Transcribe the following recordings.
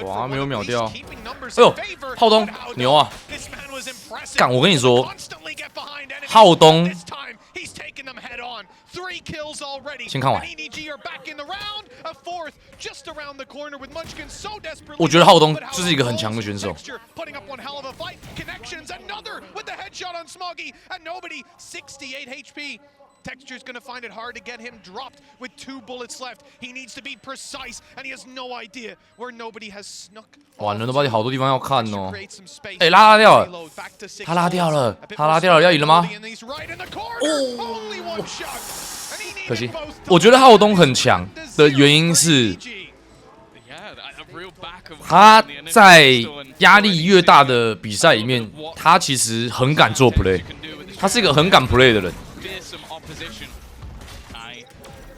哇，没有秒掉！哎呦，浩东牛啊！干，我跟你说，浩东先看完。我觉得浩东就是一个很强的选手。Texture's gonna find it hard to get him dropped with 2 bullets left. He needs to be precise, and he has no idea where nobody has snuck. 完了 ，nobody 好多地方要看哦。哎，拉掉了，他拉掉了，他拉掉了，要赢了吗？哦，可惜。我觉得浩东很强的原因是，他在压力越大的比赛里面，他其实很敢做 play， 他是一个很敢 play 的人。Opposition.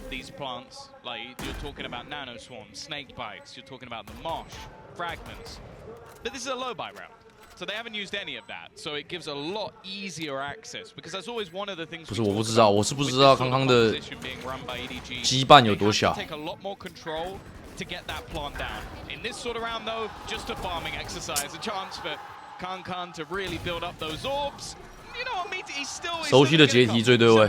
These plants, like you're talking about nano swarms, snake bites, you're talking about the mosh, fragments. But this is a low buy round, so they haven't used any of that. So it gives a lot easier access because that's always one of the things. 不是，我不知道，我是不知道康康的羁绊有多小。Take a lot more control to get that plant down. In this sort of round, though, just a farming exercise, a chance for Kankan to really build up those orbs. 熟悉的阶梯最对位。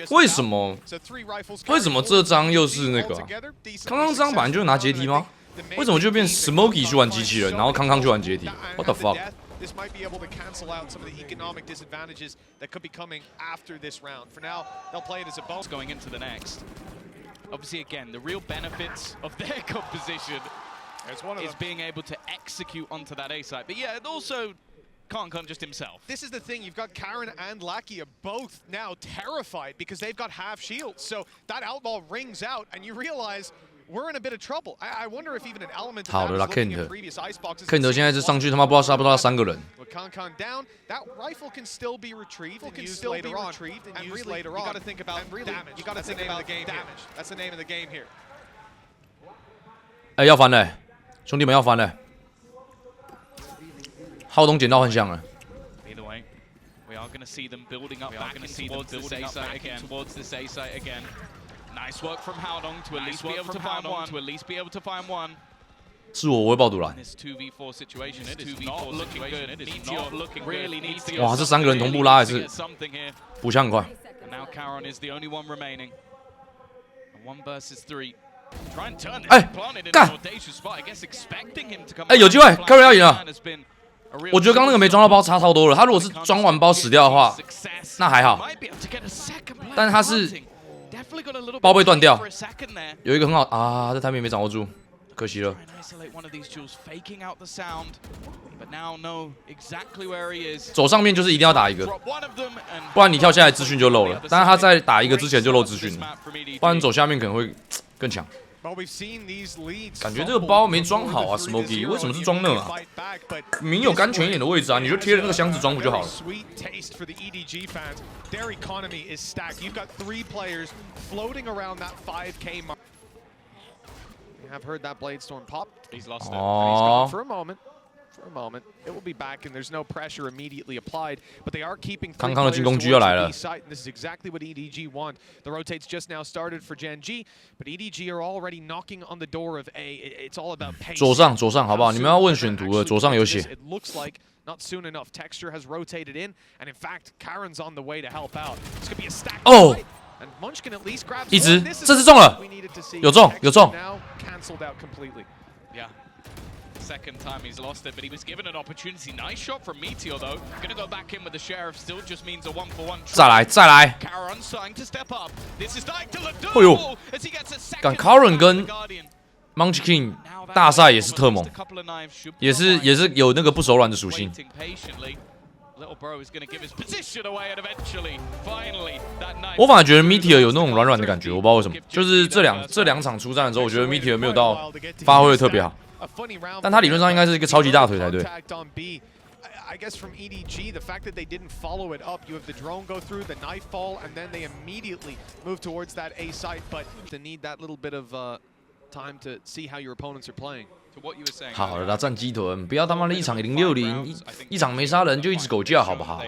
为什么这张又是那个、啊？康康这张本来就是拿阶梯吗？为什么就变 Smokey 去玩机器人，然后康康去玩阶梯 ？What the fuck？ This might be able to cancel out some of the economic disadvantages that could be coming after this round. For now, they'll play it as a bonus going into the next. Obviously, again, the real benefits of their composition is being able to execute onto that A site. But yeah, it also can't just himself. This is the thing, you've got Karen and Lackey are both now terrified because they've got half shields. So that outlaw rings out and you realize we're in a bit of trouble. I wonder if even an element of that is looking at previous iceboxes. Kent 现在是上去他妈不知道杀不到3个人。With Kankan down, that rifle can still be retrieved and used later on. And really, you got to think about damage. You got to think about damage. That's the name of the game here. 哎，要翻了。兄弟们要翻了，浩东捡到很像了。Either way, we are going to see them building up back towards this A site again. Towards this A site again. Nice work from Haodong to at least be able to find one. To at least be able to find one. 是我会爆毒啦。This 2v4 situation, it is not looking good. Meteor looking really needs to. 哇，这3个人同步拉还是补枪很快。And now Karon is the only one remaining. 1 versus 3. 哎，干！哎，有机会 ，Curry 要赢了。我觉得刚那个没装到包差超多了。他如果是装完包死掉的话，那还好。但是他是包被断掉，有一个很好啊，这台面没掌握住，可惜了。走上面就是一定要打一个，不然你跳下来资讯就漏了。但是他在打一个之前就漏资讯了，不然走下面可能会更强。感觉这个包没装好啊 ，Smokey 为什么是装那啊？明有甘泉一点的位置啊，你就贴着那个箱子装不就好了？ 哦。 For a moment, it will be back, and there's no pressure immediately applied. But they are keeping. 康康的进攻狙要来了。 This is exactly what EDG want. The rotates just now started for Gen.G, but EDG are already knocking on the door of A. It's all about pace. 左上，好不好？你们要问选图了，左上有写。 It looks like not soon enough. Texture has rotated in, and in fact, Karen's on the way to help out. It's gonna be a stack. 哦， and Munchkin at least grabs. 一直，这次中了，有中，有中。 Now cancelled out completely. Yeah. Second time he's lost it, but he was given an opportunity. Nice shot from Meteor though. Gonna go back in with the sheriff. Still just means a 1-for-1. 再来。Karon starting to step up. This is like to the 哎呦，干 Karon 跟 Munchkin 大赛也是特猛，也是有那个不手软的属性。我反而觉得 Meteor 有那种软软的感觉，我不知道为什么。就是这两场出战的时候，我觉得 Meteor 没有到发挥的特别好。 但他理论上应该是一个超级大腿才对。 I guess from EDG, the fact that they didn't follow it up, you have the drone go through, the knife fall, and then they immediately move towards that A site. But they need that little bit of time to see how your opponents are playing. 好了啦，战鸡臀，不要他妈的一场060，一场没杀人就一直狗叫，好不好？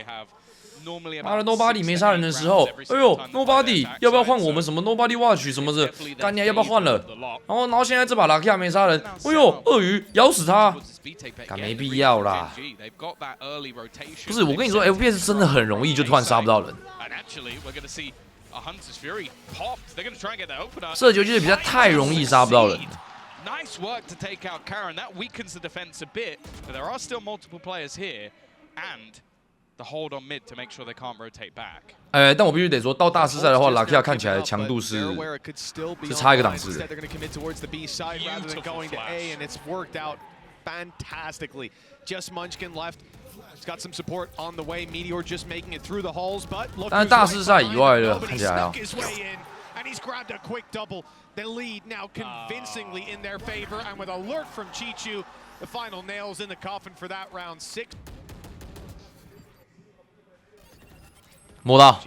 妈的 ，Nobody 没杀人的时候，哎呦 ，Nobody 要不要换我们什么 Nobody Watch 什么的？干你要不要换了？然后现在这把拉克亚没杀人，哎呦，鳄鱼咬死他，干没必要啦。不是，我跟你说 ，FPS 真的很容易就突然杀不到人。射球就是比较太容易杀不到人。 Nice work to take out Karen. That weakens the defense a bit, but there are still multiple players here, and the hold on mid to make sure they can't rotate back. 但我必须得说到大师赛的话，拉克亚看起来强度是差一个档次的。但是大师赛以外的看起来啊。 And he's grabbed a quick double. The lead now convincingly in their favor, and with alert from Chichu, the final nails in the coffin for that round 6. 摸到。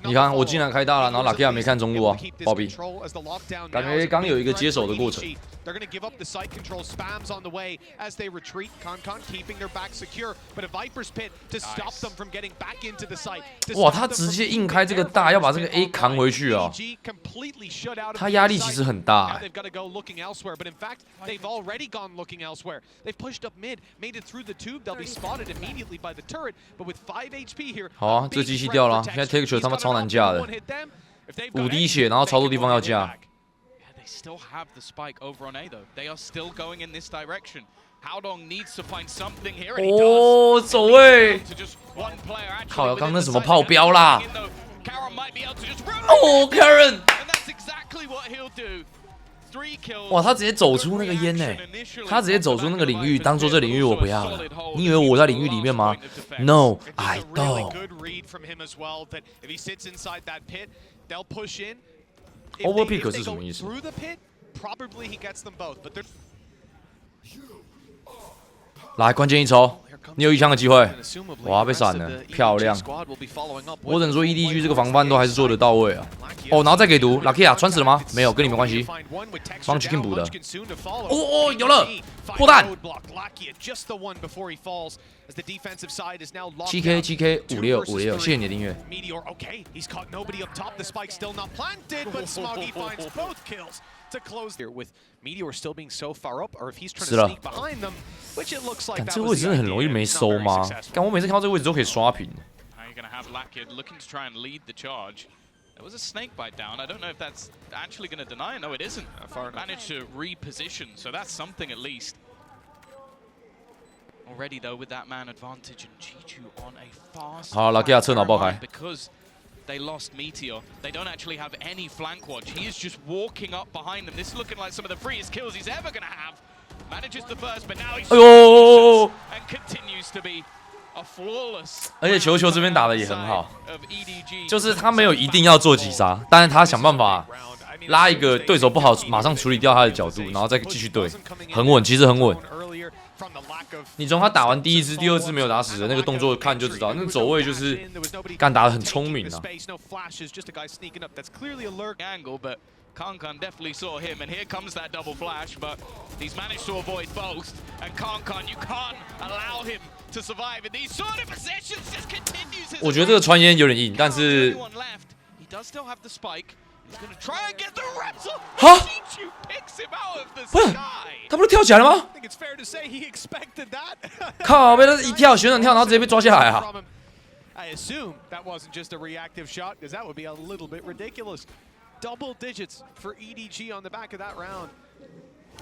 你看，我竟然开大了，然后拉克亚没看中路啊，暴毙！感觉刚有一个接手的过程。哇，他直接硬开这个大，要把这个 A 扛回去啊！他压力其实很大。好啊，这机器掉了，现在 take 球他妈超难架的，5滴血，然后超多地方要架。哦，走位！靠，刚那什么炮标啦？哦 ，Karen！ 哇，他直接走出那个烟呢，他直接走出那个领域，当做这领域我不要了。你以为我在领域里面吗 ？No, I don't. Overpick 是什么意思？来，关键一抽，你有1枪的机会。哇，被闪了，漂亮！我只能说 EDG 这个防范都还是做得到位啊。哦，然后再给毒，拉克亚穿死了吗？没有，跟你没关系。帮 Chicken 补的。哦，有了，破蛋。7K 5656，谢谢你的订阅。To close here with Meteor still being so far up, or if he's trying to sneak behind them, which it looks like. 这个位置真的很容易没收吗？干，我每次看到这个位置都可以刷屏。 Looking to try and lead the charge. There was a snake bite down. I don't know if that's actually going to deny it. No, it isn't. Managed to reposition, so that's something at least. Already though, with that man advantage and Chichu on a fast. 好，拉克亚侧脑爆开。 Because they lost Meteor. They don't actually have any flank watch. He is just walking up behind them. This is looking like some of the freest kills he's ever going to have. Manages the first, but now he's and continues to be a flawless. 而且球这边打的也很好，就是他没有一定要做击杀，但是他想办法拉一个对手不好，马上处理掉他的角度，然后再继续对，很稳，其实很稳。 你从他打完第1支、第2支没有打死的那个动作看就知道，那个走位就是干打得很聪明啊。Kankan definitely saw him, and here comes that double flash, but he's managed to avoid both. And Kankan, you can't allow him to survive in these sort of positions. Just continues his. 我觉得这个传言有点硬，但是 he does still have the spike. He's gonna try and get the rental. 哈？ picks him out of the 不是， sky. 他不是跳起来了吗？ I think it's fair to say he expected that. 靠，被他一跳旋转跳，然后直接被抓下来啊！ I assume that wasn't just a reactive shot, because that would be a little bit ridiculous. Double digits for EDG on the back of that round.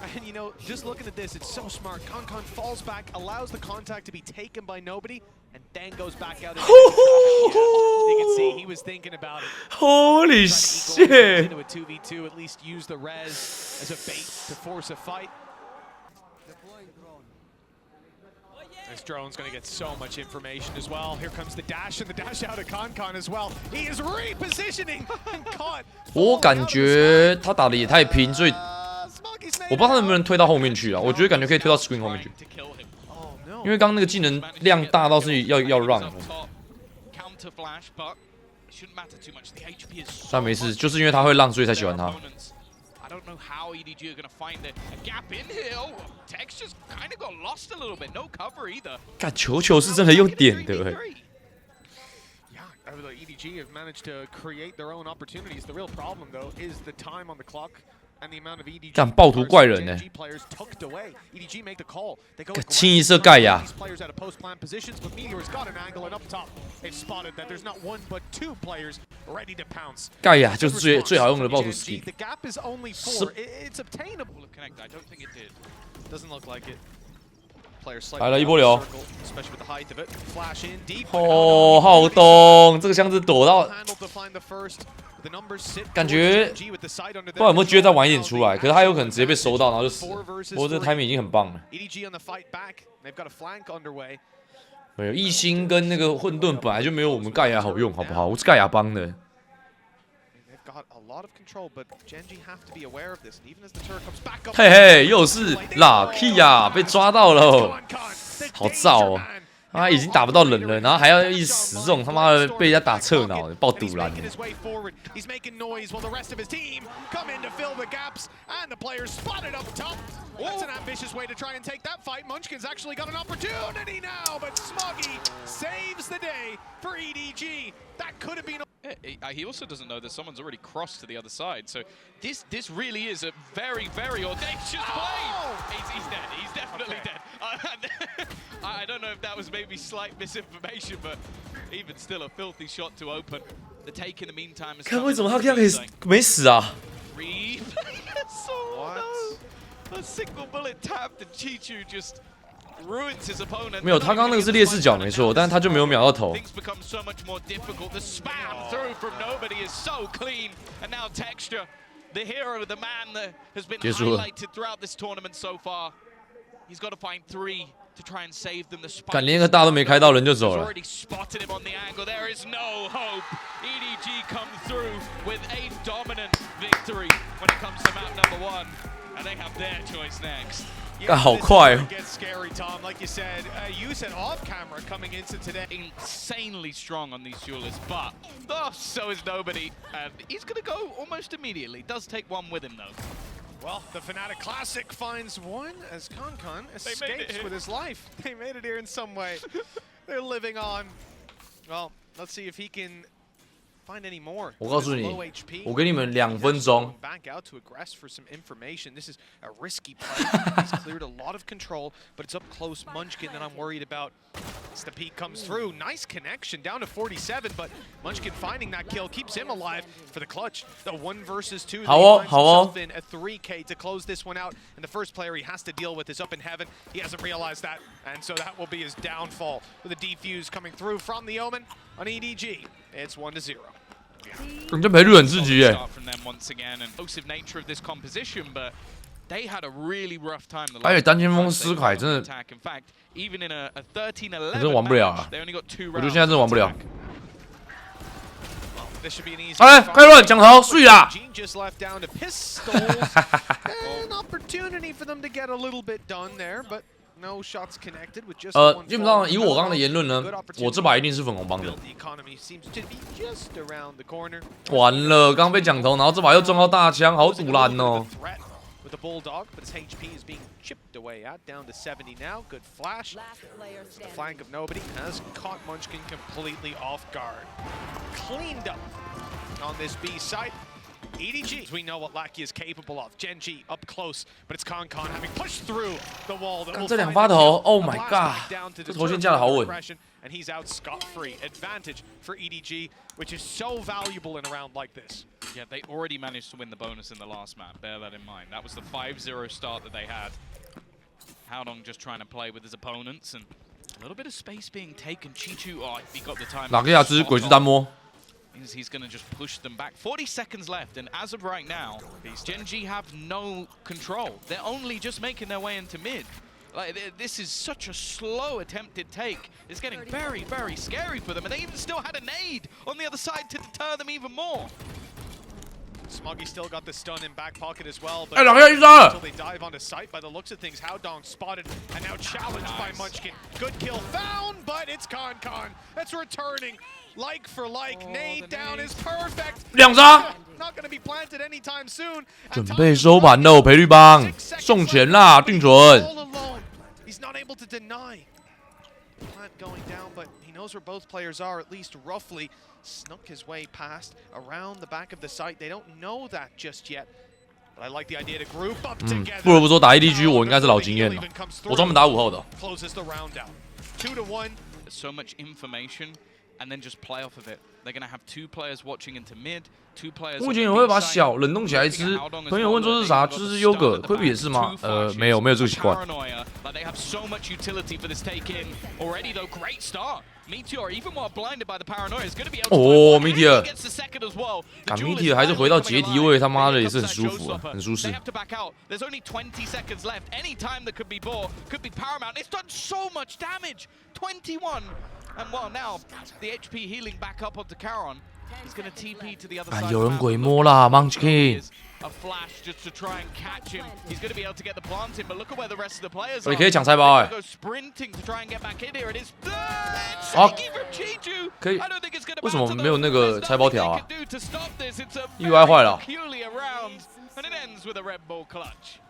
And you know, just looking at this, it's so smart. Kankan falls back, allows the contact to be taken by nobody, and then goes back out. You can see he was thinking about it. Holy shit! Into a 2v2, at least use the res as a bait to force a fight. This drone's going to get so much information as well. Here comes the dash, and the dash out of Kankan as well. He is repositioning and caught. 我感觉他打的也太拼，所以我不知道他能不能推到后面去啊。我觉得感觉可以推到 screen 后面去，因为刚刚那个技能量大到是要让的。但没事，就是因为他会让，所以才喜欢他。don't know how EDG are going to find a gap in here. Oh, Tex just kind of got lost a little bit. No cover either. 干球是真的用点的EDG have managed to create their own opportunities. The real problem, though, is the time on the clock and the amount of EDG 干暴徒怪人呢、EDG make the call. They go 清一色盖亚。 these players out of post-plant positions, but Meteor's got an angle and up top. They've spotted that there's not one but two players ready to pounce. 盖亚就是最好用的暴徒 skill。 The gap is only 4. It's obtainable. Connect. I don't think it did. Doesn't look like it. 来了一波流。 especially with the height of it. Flash in deep. 哦，好懂，这个箱子躲到， handled to find the first. The numbers sit 感觉 G with the side under 不知道有没有机会再晚一点出来，可是他有可能直接被收到，然后就死了。 4 versus 不过这 timing 已经很棒了。 EDG on the fight back. They've got a flank underway. 没有异星跟那个混沌本来就没有我们盖亚好用，好不好？我是盖亚帮的。 They've got a lot of control, but Gen.G have to be aware of this. And even as the turret comes back up. 嘿嘿，又是Lucky呀，被抓到了，好燥哦！他已经打不到人了，然后还要一直死这种他妈的被人家打侧脑的，爆堵拦的。 He's making noise while the rest of his team come in to fill the gaps, and the players spotted up top. That's an ambitious way to try and take that fight. Munchkin's actually got an opportunity now, but Smoggy saves the day for EDG. That could have been. He also doesn't know that someone's already crossed to the other side. So this really is a very, very audacious play. He's dead. He's definitely dead. I don't know if that was maybe slight misinformation, but even still a filthy shot to open. The take in the meantime is 看为什么他这样可以没死啊？ A single bullet tapped and Chichu just ruins his opponent. 没有，他刚刚那个是劣势角没错，但是他就没有秒到头。 Things become so much more difficult. The spam through from nobody is so clean, and now Texture, the hero, the man that has been highlighted throughout this tournament so far. He's got to find 3 to try and save them. The spike 敢连个大都没开到，人就走了。 already spotted him on the angle. There is no hope. EDG come through with a dominant victory when it comes to map number 1, and they have their choice next. 干好快哦！ Gets scary, Tom. Like you said off camera coming into today. Insanely strong on these duelists, but so is nobody, and he's gonna go almost immediately. Does take one with him though. Well, the Fnatic Classic finds one as Concon escapes with his life. They made it here in some way. They're living on. Well, let's see if he can find any more. 我告诉你，我给你们2分钟。 Back out to aggress for some information. This is a risky play. He's cleared a lot of control, but it's up close Munchkin that I'm worried about. As the peak comes through, nice connection down to 47, but Munchkin finding that kill keeps him alive for the clutch. The 1 versus 2. 好哦，好哦。 In a 3K to close this one out, and the first player he has to deal with is up in heaven. He hasn't realized that, and so that will be his downfall. With a defuse coming through from the Omen on EDG, it's 1-0. 你这赔率很刺激耶！ 而且单前锋思凯真的，真的玩不了啊！我觉得现在真的玩不了。哎，开乱讲头，睡啦！ An opportunity for them to get a little bit done there, but no shots connected with just 基本上以我刚刚的言论呢，我这把一定是粉红帮的。完了，刚被讲头，然后这把又撞到大枪，好堵烂哦。 With the Bulldog, but his HP is being chipped away at, down to 70 now. Good flash. The flank of nobody has caught Munchkin completely off guard. Cleaned up on this B site. EDG, we know what Lackey is capable of. Gen.G up close, but it's Concon having pushed through the wall. 这2发头 ，Oh my god！ 这头先架得好稳。 And he's out scot-free. Advantage for EDG, which is so valuable in a round like this. Yeah, they already managed to win the bonus in the last map. Bear that in mind. That was the 5-0 start that they had. Howdong just trying to play with his opponents, and a little bit of space being taken. Chichu, he got the time. 哪个亚只鬼之单摸？ Means he's going to just push them back. 40 seconds left, and as of right now, Gen.G have no control. They're only just making their way into mid. Like, this is such a slow attempted take. It's getting very, very scary for them, and they even still had a nade on the other side to deter them even more. Smoggy still got the stun in back pocket as well, but 哎，两个一杀！ until they dive onto site, by the looks of things, Howdong spotted and now challenged by Munchkin. Good kill found, but it's Concon that's returning Like for like, nade down is perfect. 2杀， Not gonna be planted anytime soon. 准备收盘喽，赔率帮送钱啦，定准。 All alone. He's not able to deny. Plant going down, but he knows where both players are, at least roughly. Snuck his way past around the back of the site. They don't know that just yet. But I like the idea to group up together. 不得不说打 EDG 我应该是老经验了，我专门打5号的。 Closes the round out. 2 to 1. So much information, and then just play off of it. They're gonna have 2 players watching into mid, 2 players. 目前也会把小冷冻起来吃。朋友问说是啥？就是优格，亏皮也是吗？没有这个习惯。 They have so much utility for this take in already, though. Great start. Meteor, even while blinded by the paranoia, is going to be able to. 哦 ，Meteor， gets the second as well. 赶 Meteor 还是回到解体位，他妈的也是很舒服啊，很舒适。 They have to back out. There's only 20 seconds left. Any time that could be bought, could be paramount. It's done so much damage. 21. And well, now the HP healing back up onto Charon. He's going to TP to the other side. 有人鬼摸啦 ，Munchkin。 A flash just to try and catch him. He's going to be able to get the plant in, but look at where the rest of the players are. 你可以抢菜包哎。 Go sprinting to try and get back in here. It is. 可以。为什么没有那个菜包条啊？意外坏了。 And it ends with a Red Bull clutch.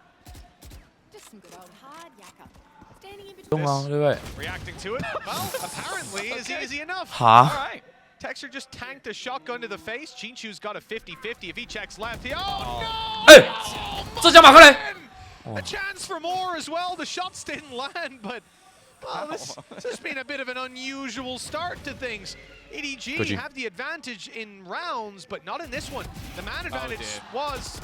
用啊，对不对？ Reacting to it? Well, apparently is easy enough. 哈。 All right. Texture just tanked a shotgun to the face. Jinchu's got a 50-50. If he checks left, he... Oh, no! 哎，这叫马克雷。 A chance for more as well. The shots didn't land, but... Well, this has been a bit of an unusual start to things. EDG have the advantage in rounds, but not in this one. The man advantage was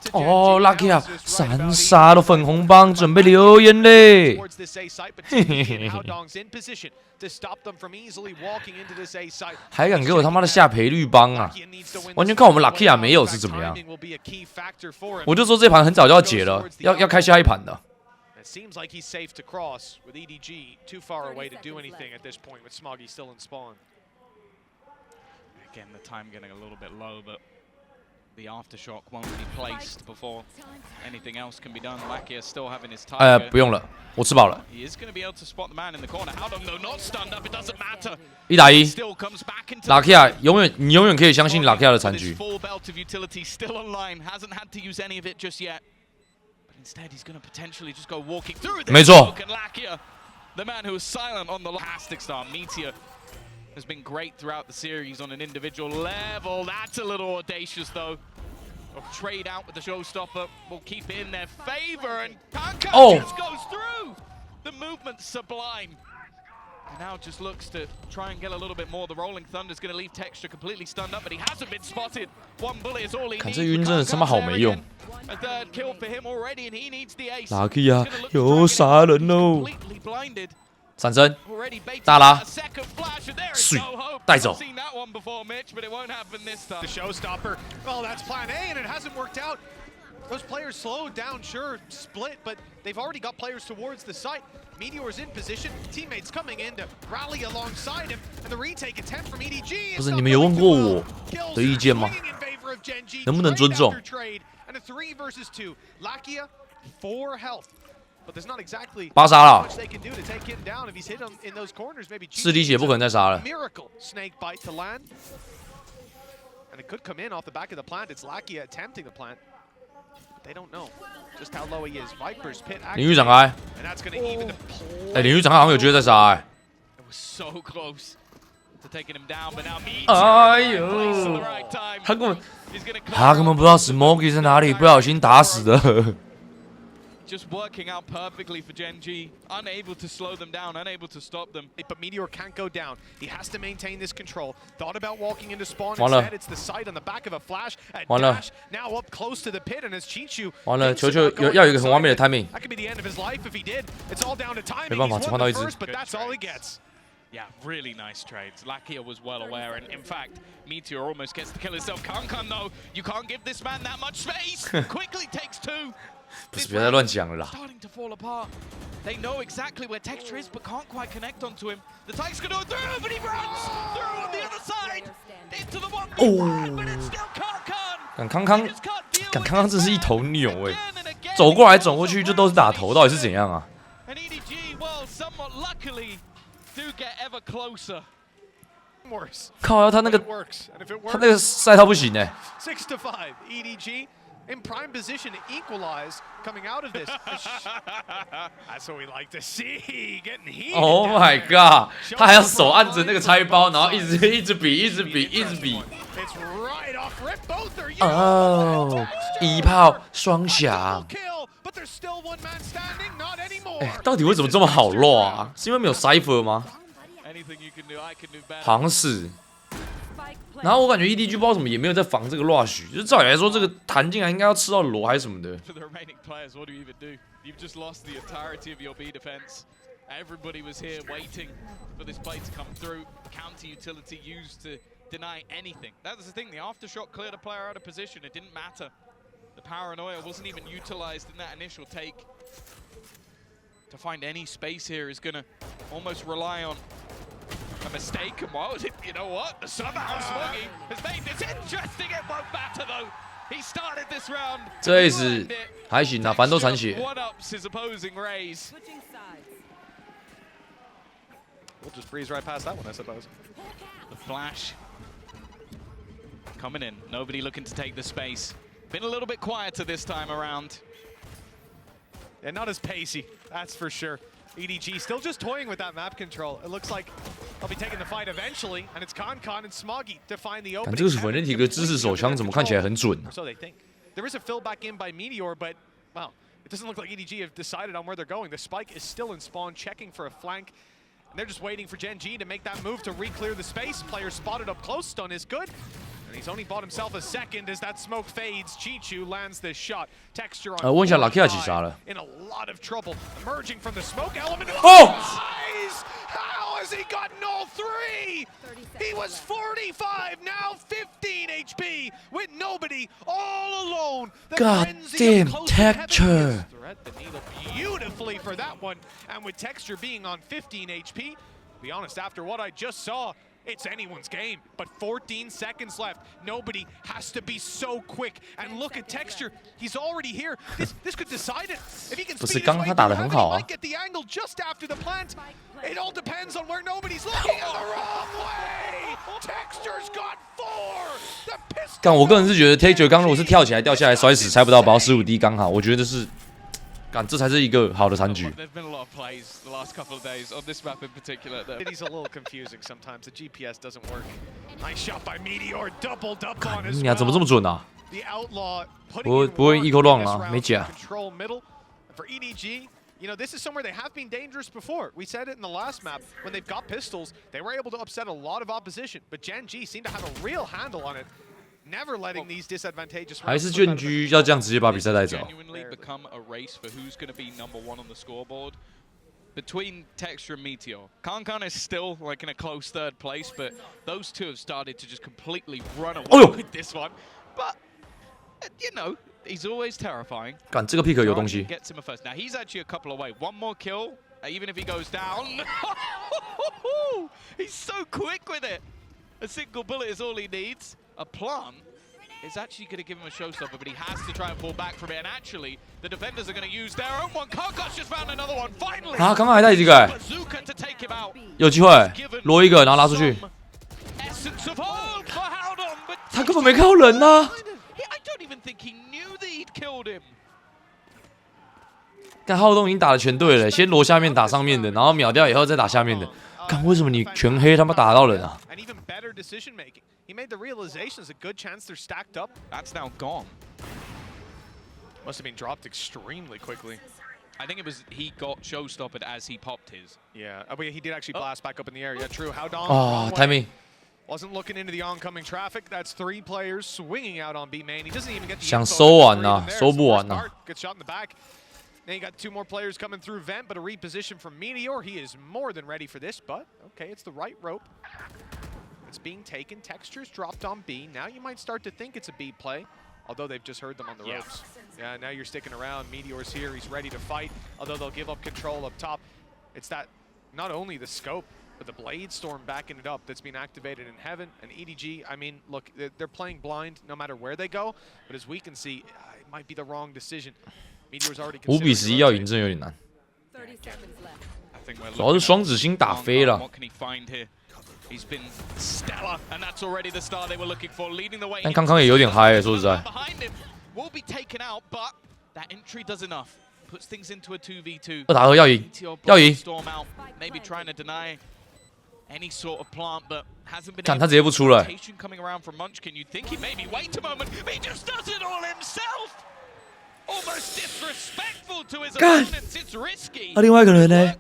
to Gen.G. 哦 ，Lucky 啊，3杀的粉红帮准备流眼泪。 Towards this A site, but TP and Outdong's in position to stop them from easily walking into this A site. 还敢给我他妈的下赔率帮啊！完全看我们 Lucky 啊没有是怎么样？我就说这盘很早就要解了，要开下一盘的。 It seems like he's safe to cross with EDG too far away to do anything at this point with Smoggy still in spawn. Again, the time getting a little bit low, but the aftershock won't be placed before anything else can be done. Lakia still having his target. 不用了，我吃饱了。 He is going to be able to spot the man in the corner. Howdong though not stunned up. It doesn't matter. 1打1 Still comes back into. Lakia 你永远可以相信 Lakia 的残局。 Full belt of utility still online. Hasn't had to use any of it just yet. Instead, he's going to potentially just go walking through this. 没错。 Lakia, the man who was silent on the fantastic start. Meteor has been great throughout the series on an individual level. That's a little audacious, though. Trade out with the showstopper will keep in their favor, and Kanka just goes through. The movement's sublime. And now just looks to try and get a little bit more. The Rolling Thunder is going to leave Texture completely stunned up, but he hasn't been spotted. One bullet is all he needs. 看这晕真的他妈好没用。 A third kill for him already, and he needs the ace. Lucky 啊，有杀人喽！ Completely blinded. 闪身， Already baited 大拉 a second flash, and there is 水 no hope. 带走。 Seen that one before, Mitch, but it won't happen this time. The showstopper. Well, that's plan A, and it hasn't worked out. Those players slowed down, sure, split, but they've already got players towards the site. Meteor's in position, teammates coming in to rally alongside him, and the retake attempt from EDG. 不是你们有问过我的意见吗？能不能尊重？ And a 3 versus 2. Lakia, 4 health. But there's not exactly 8杀了， much they can do to take him down. If he's hit him in those corners, maybe 4滴血不可能再杀了。 miracle snake bite to land. And it could come in off the back of the plant. It's Lakia attempting the plant. They don't know just how low he is. Viper's pit 领域展开， and that's going to even the 哎，领域展开好像有机会再杀哎。 It was so close to taking him down, but now Meteor 哎 in the 呦， right time. 他根本 He's gonna 他根本不知道 Smokey 在哪里，不小心打死的。 just working out perfectly for Gen.G. Unable to slow them down, unable to stop them. But Meteor can't go down. He has to maintain this control. Thought about walking into spawn. 完了 Instead, it's the sight on the back of a flash. A 完了 dash now up close to the pit, and as Chinchu 完了，球球要有一个很完美的 timing。 That could be the end of his life if he did. It's all down to timing. 没办法， He's 只 won 换到 the 一只。 first, but that's all he gets. Yeah, really nice trades. Lakia was well aware, and in fact, Meteor almost gets to kill himself. Kankan, though, you can't give this man that much space. Quickly takes 2. 不是，别再乱讲了啦。 Starting to fall apart. They know exactly where Texture is, but can't quite connect onto him. The Tiger's gonna go through, but he runs through on the other side into the one. But it's still Kankan. 敢康康， Just can't deal 敢 with 康康 it. 真是一头牛哎， Again and again. 走过来走过去就都是打头，到底是怎样啊？ And EDG, well, somewhat luckily, do get ever closer. 靠，他那个赛套不行哎。6-5 EDG in prime position to equalize coming out of this. That's what we like to see. Getting heated. Oh my god！ 他还要手按着那个拆包，然后一直比。It's right off rip. Both are you. 哦，一炮双响。But there's still one man standing. Not anymore. 哎，到底为什么这么好落啊？是因为没有 cipher 吗？好像是。然后我感觉 EDG 不知道怎么也没有在防这个 rush， 就是照理来说这个弹进来应该要吃到罗还是什么的。Everybody was here waiting for this play to come through. Counter utility used to deny anything. That was the thing. The aftershock cleared a player out of position. It didn't matter. The paranoia wasn't even utilized in that initial take. To find any space here is gonna almost rely on a mistake. And what was it? You know what? Somehow Smoggy has made this interesting. It won't matter though. He started this round. 这也是还行啊，反正都残血。One-ups his opposing rays. We'll just breeze right past that one, I suppose. The flash coming in. Nobody looking to take the space. Been a little bit quieter this time around. And not as pacey, that's for sure. EDG still just toying with that map control. It looks like they'll be taking the fight eventually, and it's Con and Smoggy to find the opening. 这个粉人体格知识手枪怎么看起来很准啊 So they think. There is a fill back in by Meteor, but wow, it doesn't look like EDG have decided on where they're going. The spike is still in spawn, checking for a flank. And they're just waiting for Gen.G to make that move to re-clear the space. Player spotted up close. Stun is good. And he's only bought himself a second as that smoke fades. Chichu lands this shot. Texture on 问一下 Lakia 几杀了 in a lot of trouble. Emerging from the smoke element. Oh! How has he gotten all three? He was 45, now 15 HP with nobody, all alone. God damn Texture. Thread the needle beautifully for that one, and with Texture being on 15 HP, to be honest, after what I just saw, it's anyone's game. But 14 seconds left. Nobody has to be so quick. And look at Texture. He's already here. This could decide it. If he can speed his way through heaven, he might get the angle just after the plant. It all depends on where nobody's looking in the wrong way. Texture's got 4. The pistol. 干，我个人是觉得 Texture 刚如果是跳起来掉下来摔死猜不到，保15滴刚好，我觉得是。干，这才是一个好的残局。There's been a lot of plays the last couple of days on this map in particular. He's a little confusing sometimes. The GPS doesn't work. Nice shot by Meteor, doubled up on as 你怎么这么准啊？ The outlaw 不会 eco long 啊，没假。 Control middle for EDG. You know, this is somewhere they have been dangerous before. We said it in the last map. When they've got pistols, they were able to upset a lot of opposition. But Gen.G seemed to have a real handle on it. Never letting these disadvantageous 还是Gen.G要这样直接把比赛带走。 Genuinely become a race for who's going to be number 1 on the scoreboard. Between Texture and Meteor, Kankan is still like in a close 3rd place, but those two have started to just completely run away with this one. But you know, he's always terrifying. 干，这个 pick 有东西。 Gets him a first. Now he's actually a couple away. One more kill, even if he goes down. He's so quick with it. A single bullet is all he needs. A plant is actually going to give him a showstopper, but he has to try and fall back from it. And actually, the defenders are going to use their own one. Kankan's just found another one. Finally, 啊，刚刚还带这个， Bazooka to take him out. 有机会罗一个，然后拉出去。 Essence of hold for Haldon, but 他根本没看到人啊！ I don't even think he knew that he'd killed him. 干浩东已经打了全队了，先罗下面打上面的，然后秒掉以后再打下面的。干，为什么你全黑他妈打得到人啊？ And even better decision making. He made the realization there's a good chance they're stacked up. That's now gone. Must have been dropped extremely quickly. I think it was he got showstoppered as he popped his. Yeah, he did actually blast back up in the air. Yeah, true. How Dom? 啊 ，timing。 Wasn't looking into the oncoming traffic. That's 3 players swinging out on B main. He doesn't even get the 想 info 收完 to 啊 read them there. 收不 It's 完 the 啊 worst part. Gets shot in the back. Then you got 2 more players coming through vent, but a reposition from Meteor. He is more than ready for this, but okay, it's the right rope. It's being taken. Textures dropped on B. Now you might start to think it's a B play, although they've just heard them on the ropes. Yeah, now you're sticking around. Meteor's here. He's ready to fight, although they'll give up control up top. It's that not only the scope, but the Blade Storm backing it up that's been activated in Heaven. And EDG, I mean, look, they're playing blind no matter where they go, but as we can see, it might be the wrong decision. Meteor's already 5比11要赢真有点难。 I think we're 主要是双子星打飞了。 What can he find here? He's been stellar, and that's already the star they were looking for, leading the way. 但康康也有点嗨，说实在。 Behind him will be taken out, but that entry does enough. Puts things into a 2v2. 2打2要赢，要赢。 Storm out, maybe trying to deny any sort of plant, but hasn't been. 看他直接不出来。 Coming around from Munchkin, you'd think he maybe wait a moment, but he just does it all himself. Almost disrespectful to his opponents. It's risky. 那另外一个人呢？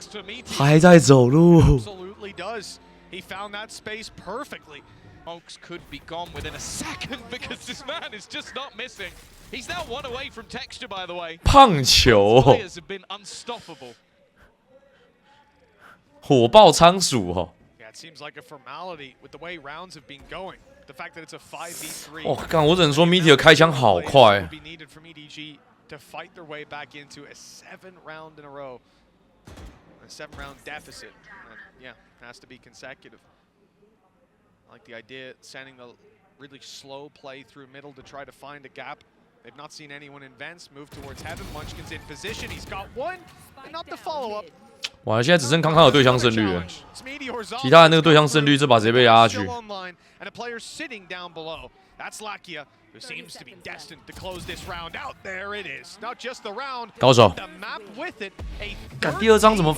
还在走路。 Absolutely does. He found that space perfectly. Oaks could be gone within a second because this man is just not missing. He's now one away from texture, by the way. 胖球。 Players have been unstoppable. 火爆仓鼠哦。 Yeah, it seems like a formality with the way rounds have been going. The fact that it's a 5v3. 哦，干，我只能说 Meteor 开枪好快。 To fight their way back into a 7-round in a row, a 7-round deficit. And yeah, has to be consecutive. I like the idea sending the really slow play through middle to try to find a gap. They've not seen anyone in vents move towards heaven. Munchkin's in position. He's got one, and not the follow-up. 完了，现在只剩康康有对枪胜率了，其他的那个对枪胜率这把直接被压下去。 That's Lakia, who seems to be destined to close this round out. There it is. Not just the round, 高手。 the map with it. 干第二张怎么？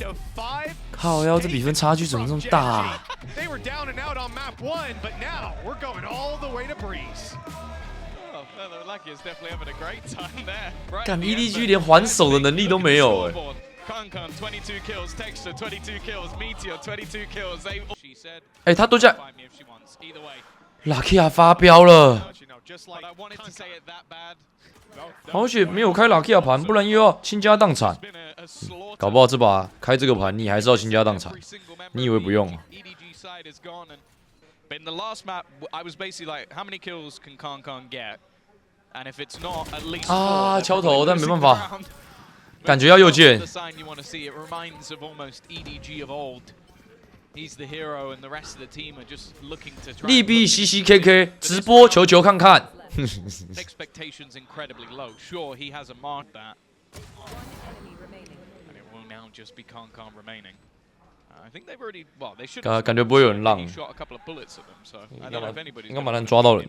靠腰，这比分差距怎么这么大啊？ They were down and out on map 1, but now we're going all the way to Breeze. Oh, Lakia's definitely having a great time there. 干 EDG 连还手的能力都没有哎。 Kankan 22 kills, Texture 22 kills, Meteor 22 kills. She said, 哎，他对战 find me if she wants. Either way. Lakia 发飙了。 But I wanted to say it that bad. 好险没有开 Lakia 盘，不然又要倾家荡产。 搞不好这把开这个盘，你还是要倾家荡产。你以为不用啊？ But in the last map, I was basically like, how many kills can Kankan get? And if it's not at least 啊， 4, 敲头，但没办法， round. 感觉要右键。 The sign you want to see, it reminds of almost EDG of old. He's the hero, and the rest of the team are just looking to try. 利弊 CCKK 直播求求看看。 Expectations incredibly low. Sure, he hasn't marked that. And it will now just be Kankan remaining. I think they've already. Well, they should. 感觉不会有人让。 Shot a couple of bullets at them, so I don't know if anybody's. 应该蛮难抓到人。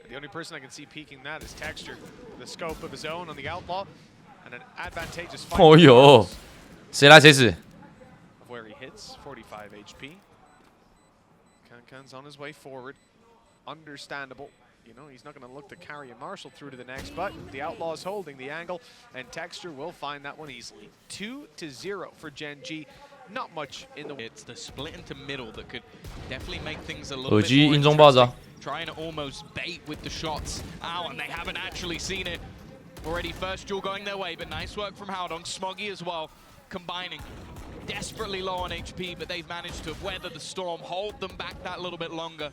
The only person I can see peeking that is Texture. The scope of his own on the outlaw, and an advantageous fight. 哦呦，谁来谁死？ Where he hits 45 HP. Kankan's on his way forward. Understandable. You know, he's not going to look to carry a Marshall through to the next, but the Outlaw's holding the angle, and Texture will find that one easily. 2-0 for Gen.G. Not much in the. It's the split into middle that could definitely make things a little 耳 bit 机 more 音中爆炸。 Trying to almost bait with the shots. Ow, and they haven't actually seen it. Already first duel going their way, but nice work from Howdong. Smoggy as well, combining. Desperately low on HP, but they've managed to weather the storm, hold them back that little bit longer.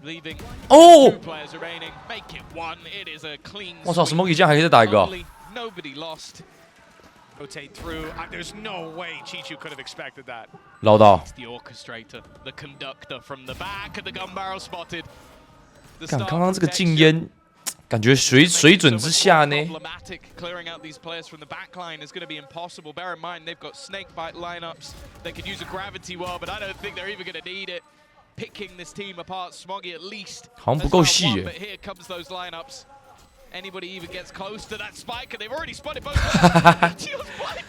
Leaving 2 players remaining. Make it 1. It is a clean. 我操 ，Smokey 这样还可以再打一个啊。 Nobody lost. Rotate through. There's no way Chichu could have expected that. 捞到。 The orchestrator, the conductor from the back of the gun barrel spotted. 看刚刚这个禁烟，感觉水准之下呢。 Clearing out these players from the back line is going to be impossible. Bear in mind they've got snakebite lineups. They could use a gravity well, but I don't think they're even going to need it. Picking this team apart, Smoggy at least. 好像不够细耶。 But here comes those lineups. Anybody even gets close to that spike, and they've already spotted both.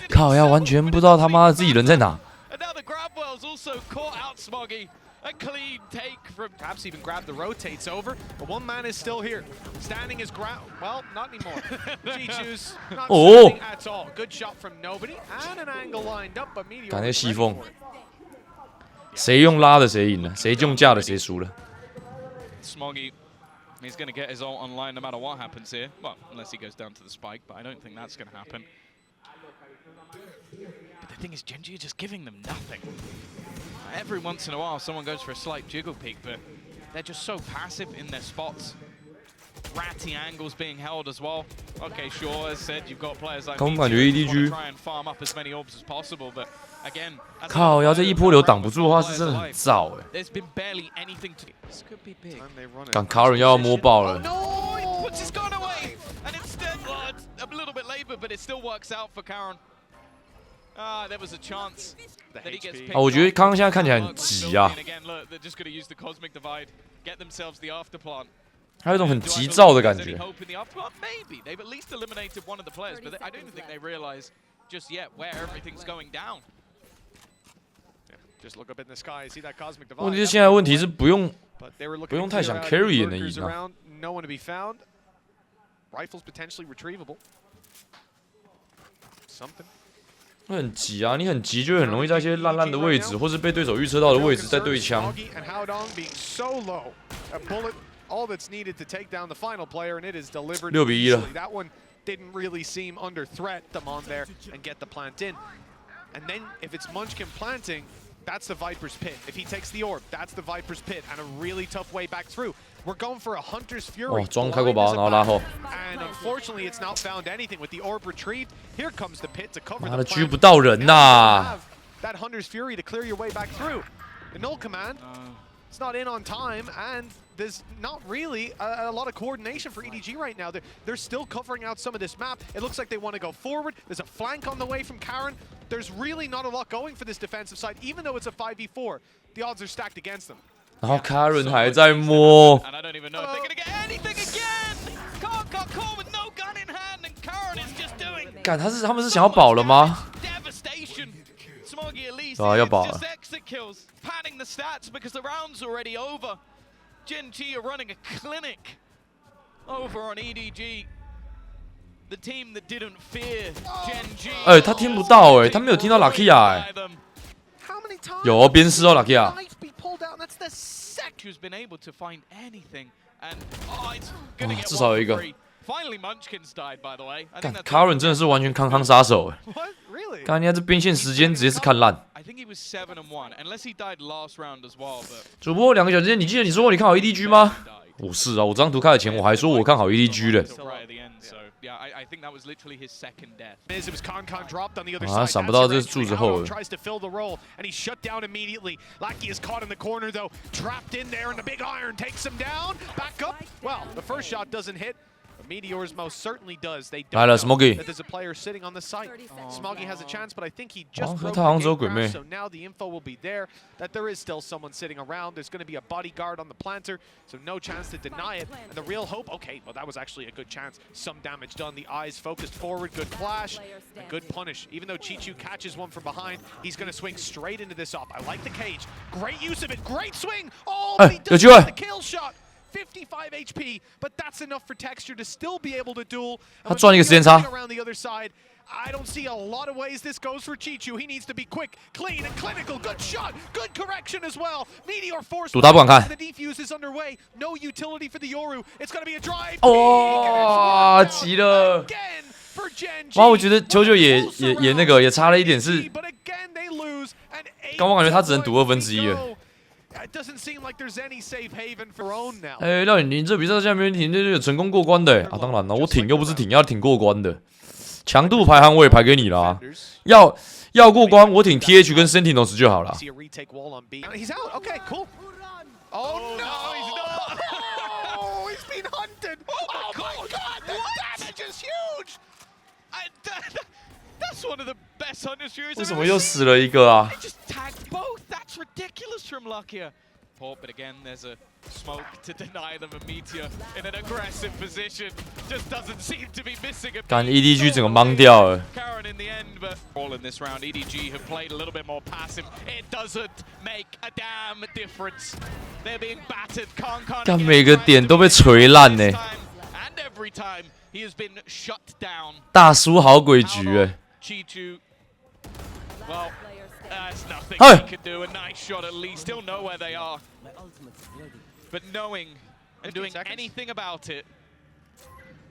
靠呀，完全不知道他妈的自己人在哪。 And now the Grabwells also caught out Smoggy. A clean take from. Perhaps even grab the rotates over, but one man is still here, standing his ground. Well, not anymore. Chichu's not standing at all. Good shot from nobody, and an angle lined up, but Meteor. 看那个细缝，谁用拉的谁赢了，谁用架的谁输了。 Smoggy. He's going to get his ult online no matter what happens here. Well, unless he goes down to the spike, but I don't think that's going to happen. But the thing is, Gen.G are just giving them nothing. Every once in a while, someone goes for a slight jiggle peek, but they're just so passive in their spots. Ratty angles being held as well. Okay, sure, as said, you've got players like me who try and farm up as many orbs as possible, but again, 靠，要这一波流挡不住的话，是真的很燥哎。 There's been barely anything to. This could be big. 敢卡人要摸爆了。 No, he puts his gun away, and instead, a little bit labored, but it still works out for Karen. There was a chance that he gets picked 啊，我觉得康康现在看起来很 up. 急啊， Again, look, they're just going to use the cosmic divide, get themselves the afterplant. 他有一种很急躁的感 There's any 觉。 hope in the afterplant? Maybe. They've at least eliminated one of the players, but I don't even think they realize just yet where everything's going down. Just look up in the sky, see that cosmic divide. 问题是现在问题是不用 But they were looking 不用 to 太 clear 想 out carry any 也能 lurkers 赢啊。 around, no one to be found. Rifles potentially retrievable. Something. 会很急啊，你很急就会很容易在一些烂烂的位置，或是被对手预测到的位置再对枪。 And Howdong being so low. A bullet, all that's needed to take down the final player, and it is delivered 6比1了。 easily. That one didn't really seem under threat. Them on there and get the plant in. And then if it's Munchkin planting, that's the Viper's pit. If he takes the orb, that's the Viper's pit, and a really tough way back through. We're going for a Hunter's Fury. 哦，装开过包，然后拉后。 And unfortunately, it's not found anything with the orb retrieved. Here comes the pit to cover 妈 the 的，狙 plant. 不到人呐！ That Hunter's Fury to clear your way back through. The null command, it's not in on time, and there's not really a lot of coordination for EDG right now. They're still covering out some of this map. It looks like they want to go forward. There's a flank on the way from Karen. There's really not a lot going for this defensive side, even though it's a 5v4. The odds are stacked against them. 然后 Karen 还在摸， And I don't even know if they're going to get anything again. Khan got caught with no gun in hand, and Karen is just doing 干他们是想要保了吗？ devastation. Smoggy at least 啊，要 it's 保 just 了。 exit kills, padding the stats because the round's already over. Gen.G are running a clinic over on EDG. The team that didn't fear Gen.G. 哎，他听不到哎，他没有听到 Lakia 哎， How many times? 有鞭尸哦 Lakia。 Knife be pulled out, and that's the second. Who's been able to find anything, and it's gonna get 至少有一个。 one for free. Finally, Munchkins died, by the way. I 干 think that's Karen 真的是完全康康杀手哎， What? Really? 刚才这边线时间直接是看烂。 I think he was 7-1, unless he died last round as well. But 主播2个小时前，你记得你说过你看好 EDG 吗？ died 我是啊，我这张图开的前我还说我看好 EDG 的。 till right at the end. So yeah, I think that was literally his second death. It was Khan dropped on the other 啊， side. 想不到 That's 这是柱子后 Howdong 的。 tries to fill the role, and he's shut down immediately. Lackey is caught in the corner though, trapped in there, and the big iron takes him down. Back up. Well, the first shot doesn't hit. But Meteors most certainly does. They don't 来了 know Smoggy that there's a player sitting on the site. Smoggy has a chance, but I think he just 哦， broke 他好像 the 只有 game 鬼魅 graph, so now the info will be there that there is still someone sitting around. There's going to be a bodyguard on the planter, so no chance to deny it. And the real hope, okay, well that was actually a good chance. Some damage done. The eyes focused forward. Good flash, and good punish. Even though Chichu catches one from behind, he's going to swing straight into this op. I like the cage. Great use of it. Great swing. Oh, but he 有 doesn't 机会 get the kill shot. 55 HP, but that's enough for Texture to still be able to duel. 他赚一个时间差。 Around the other side, I don't see a lot of ways this goes for Chichu. He needs to be quick, clean, and clinical. Good shot, good correction as well. Meteor force. 赌他不敢看。 The defuse is underway. No utility for the Yoru. It's going to be a drive. 哇，急了！ Again for Gen.G. 哇，我觉得球球也那个也差了一点是， But again they lose. And 刚我感觉他只能赌1/2了。 It doesn't seem like there's any safe haven for own now. 哎，廖你这比赛现在没人挺，这就有成功过关的啊！当然了，我挺又不是挺，要挺过关的。强度排行我也排给你了啊，要过关，我挺 TH 跟 Sentinels 就好了。 See a retake wall on B. He's out. Okay, cool. Oh no! he's not. Oh, he's been hunted. Oh my God! The damage is huge. That's one of the best Hunter Furies 为 I've 什么 ever 又 seen. 死了一个啊？ They just tagged both. That's ridiculous from Lakia. Port, but again, there's a smoke to deny them a meteor in an aggressive position. Just doesn't seem to be missing a beat. 干 EDG 整个懵掉了。 Karen in the end, but all in this round, EDG have played a little bit more passive. It doesn't make a damn difference. They're being battered. Khan 干每个点都被锤烂呢。 And every time he has been shut down. 大叔好诡谲哎。 Chichu, well, there's nothing Hey! he can do. A nice shot at least. He'll know where they are. But knowing and doing anything about it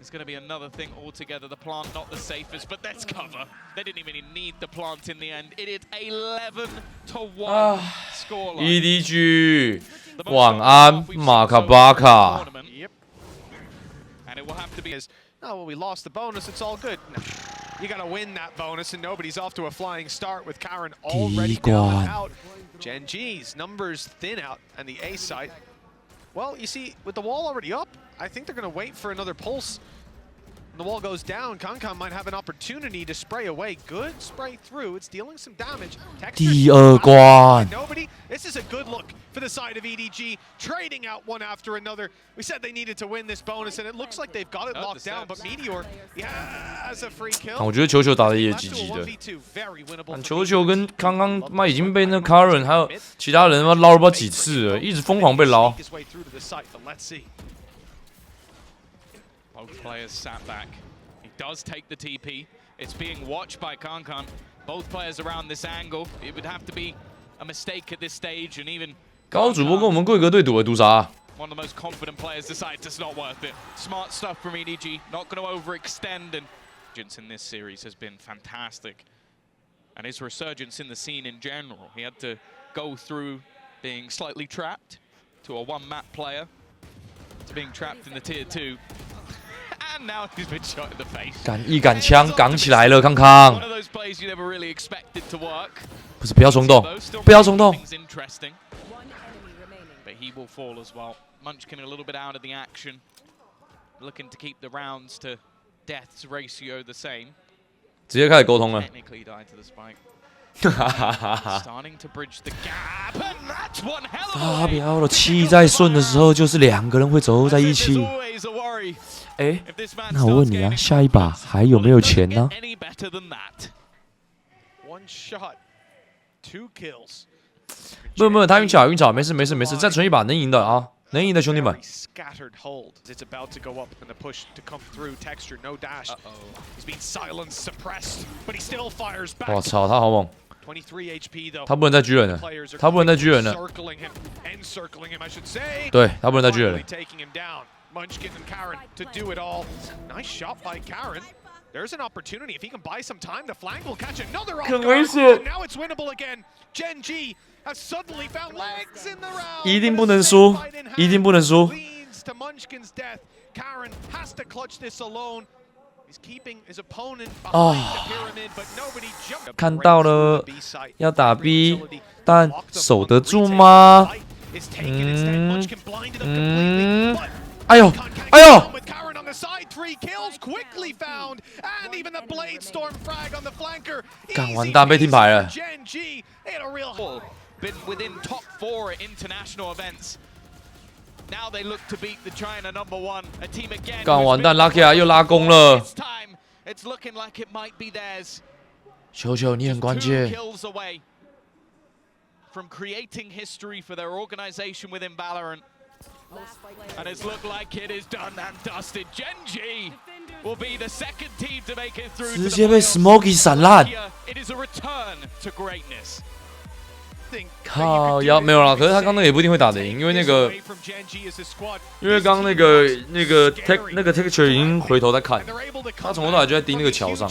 is going to be another thing altogether. The plant not the safest, but that's cover. They didn't even need the plant in the end. It is 11-1 scoreline. EDG 晚安马卡巴卡。 Yep. And it will have to be as Oh, well, we lost the bonus. It's all good. No. You got to win that bonus, and nobody's off to a flying start with Karen already down and out. Gen.G's numbers thin out, and the A site. Well, you see, with the wall already up, I think they're going to wait for another pulse. The wall goes down. Kankan might have an opportunity to spray away. Good spray through. It's dealing some damage. 第二关。 Nobody. This is a good look for the side of EDG, trading out one after another. We said they needed to win this bonus, and it looks like they've got it locked down. But Meteor, yeah, has a free kill. 我觉得球球打的也积极的。球球跟康康妈已经被那 Karen 还有其他人捞了不知道几次了，一直疯狂被捞。 Both players sat back. He does take the TP. It's being watched by Kankan. Both players around this angle. It would have to be a mistake at this stage, and even 高主播跟我们贵格队赌赌啥、啊？ one of the most confident players decides it's not worth it. Smart stuff from EDG. Not going to overextend, and in this series has been fantastic. And his resurgence in the scene in general. He had to go through being slightly trapped to a one-map player to being trapped in the tier 2. And now he's been shot in the face. 敢一杆枪港起来了，康康。 One of those plays you never really expected to work. 不是，不要冲动，不要冲动。 But he will fall as well. Munchkin a little bit out of the action, looking to keep the rounds to deaths ratio the same. 直接开始沟通了。 Technically died to the spike. Starting to bridge the gap, and that's one hell of a 发飙了，气在顺的时候，就是两个人会走在一起。 哎，那我问你啊，下一把还有没有钱呢？ 不，他运气好，运气好，没事，再存一把能赢的啊，能赢的兄弟们。我操，他好猛！他不能再狙人了，他不能再狙人了。对，他不能再狙人了。 Munchkin and Karen to do it all. Nice shot by Karen. There's an opportunity. If he can buy some time, the flank will catch another off guard. Now it's winnable again. Gen.G has suddenly found legs in the round. 一定不能输，一定不能输。 Leads to Munchkin's death. Karen has to clutch this alone. He's keeping his opponent behind the pyramid, but nobody jumped. 看到了，要打 B， 但守得住吗？哎呦，哎呦！ 干完蛋，被听牌了。 Been within top 4 at international events. Now they look to beat the China #1, a team again. 干完蛋 ，Lucky 啊，又拉弓了。 It's looking like it might be theirs. 球球，你很关键。 Kills away from creating history for their organization within Valorant. And it's looked like it is done and dusted. Gen.G will be the second team to make it through. 直接被 Smokey 闪烂。 It is a return to greatness. 靠，没有啦。可是他刚那个也不一定会打得赢，因为那个，因为刚那个texture 已经回头在看，他从头到尾就在盯那个桥上。